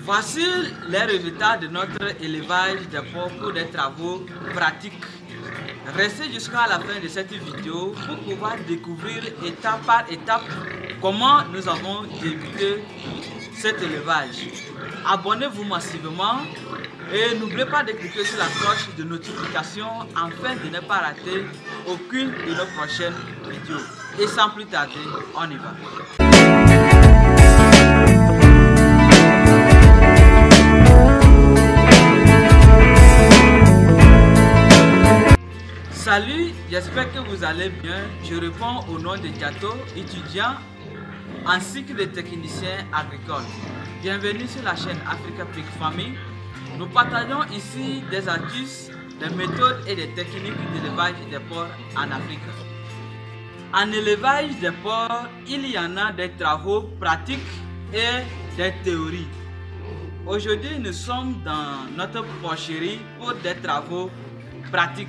Voici les résultats de notre élevage des porcs pour des travaux pratiques. Restez jusqu'à la fin de cette vidéo pour pouvoir découvrir étape par étape comment nous avons débuté cet élevage. Abonnez-vous massivement et n'oubliez pas de cliquer sur la cloche de notification afin de ne pas rater aucune de nos prochaines vidéos. Et sans plus tarder, on y va. Salut, j'espère que vous allez bien. Je réponds au nom de Diato, étudiant en cycle de technicien agricole. Bienvenue sur la chaîne Africa Pig Farming. Nous partageons ici des astuces, des méthodes et des techniques d'élevage des porcs en Afrique. En élevage des porcs, il y en a des travaux pratiques et des théories. Aujourd'hui, nous sommes dans notre porcherie pour des travaux pratiques.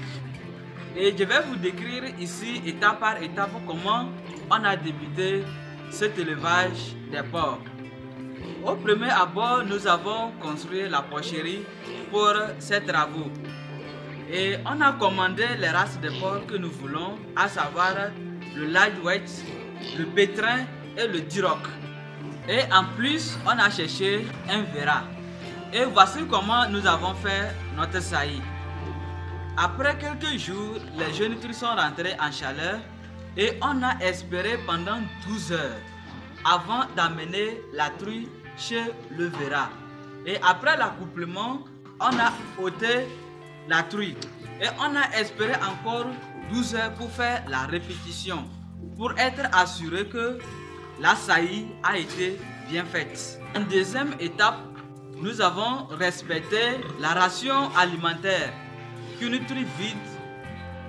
Et je vais vous décrire ici, étape par étape, comment on a débuté cet élevage des porcs. Au premier abord, nous avons construit la porcherie pour ces travaux. Et on a commandé les races de porcs que nous voulons, à savoir le lightweight, le pétrin et le duroc. Et en plus, on a cherché un verra. Et voici comment nous avons fait notre saillie. Après quelques jours, les jeunes truies sont rentrés en chaleur et on a espéré pendant 12 heures avant d'amener la truie chez le verra. Et après l'accouplement, on a ôté la truie et on a espéré encore 12 heures pour faire la répétition pour être assuré que la saillie a été bien faite. En deuxième étape, nous avons respecté la ration alimentaire qu'une truie vide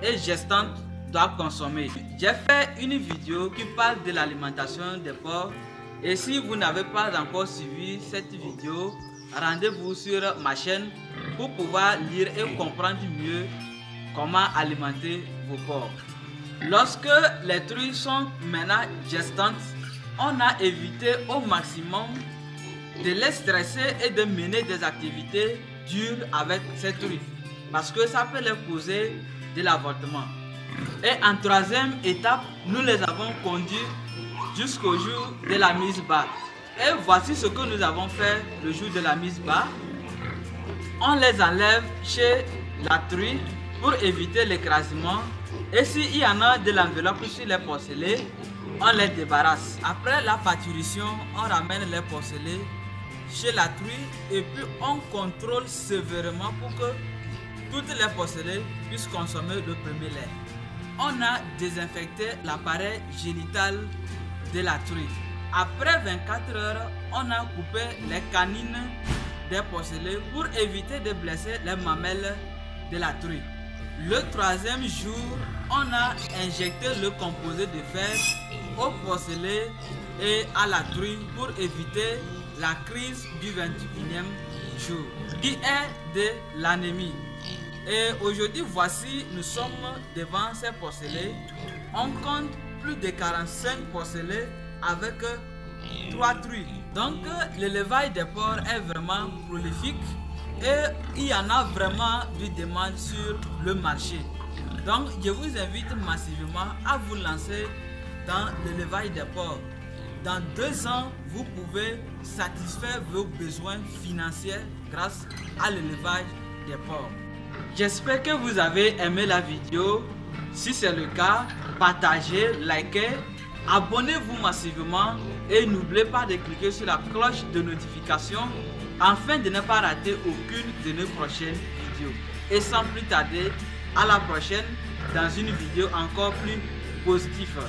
et gestante doit consommer. J'ai fait une vidéo qui parle de l'alimentation des porcs et si vous n'avez pas encore suivi cette vidéo, rendez-vous sur ma chaîne pour pouvoir lire et comprendre mieux comment alimenter vos porcs. Lorsque les truies sont maintenant gestantes, on a évité au maximum de les stresser et de mener des activités dures avec ces truies, parce que ça peut leur causer de l'avortement. Et en troisième étape, nous les avons conduits jusqu'au jour de la mise bas. Et voici ce que nous avons fait le jour de la mise bas. On les enlève chez la truie pour éviter l'écrasement. Et s'il y en a de l'enveloppe sur les porcelets, on les débarrasse. Après la parturition, on ramène les porcelets chez la truie et puis on contrôle sévèrement pour que toutes les porcelets puissent consommer le premier lait. On a désinfecté l'appareil génital de la truie. Après 24 heures, on a coupé les canines des porcelets pour éviter de blesser les mamelles de la truie. Le troisième jour, on a injecté le composé de fer au porcelet et à la truie pour éviter la crise du 21e jour, qui est de l'anémie. Et aujourd'hui, voici, nous sommes devant ces porcelets. On compte plus de 45 porcelets avec 3 truies. Donc, l'élevage des porcs est vraiment prolifique et il y en a vraiment du demande sur le marché. Donc, je vous invite massivement à vous lancer dans l'élevage des porcs. Dans 2 ans, vous pouvez satisfaire vos besoins financiers grâce à l'élevage des porcs. J'espère que vous avez aimé la vidéo. Si c'est le cas, partagez, likez, abonnez-vous massivement et n'oubliez pas de cliquer sur la cloche de notification afin de ne pas rater aucune de nos prochaines vidéos. Et sans plus tarder, à la prochaine dans une vidéo encore plus positive.